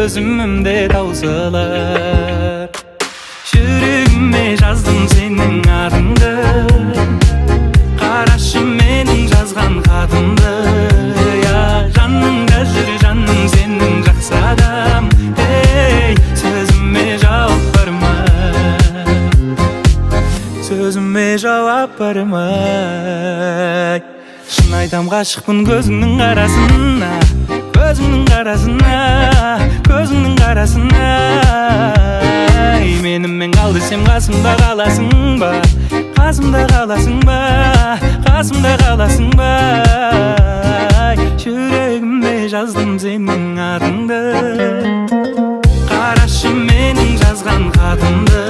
өзүмдө таусылар. Жүрөгүмө жаздым сенин атыңды, карашы менин жазган хатымды. Жаныңда жүр жаным сенин жакшы адам. Сөзүмө жооп бармай, сөзүмө жооп бармай. Шын айтам гашыкмын көзүңнүн карасына, көзүңнүн карасына, көзүңнүн карасына. Менимен кал десем касымда каласың ба, касымда каласың ба, касымда каласың ба. Жүрөгүмө жаздым сенин атыңды, карашы менин жазган хатымды.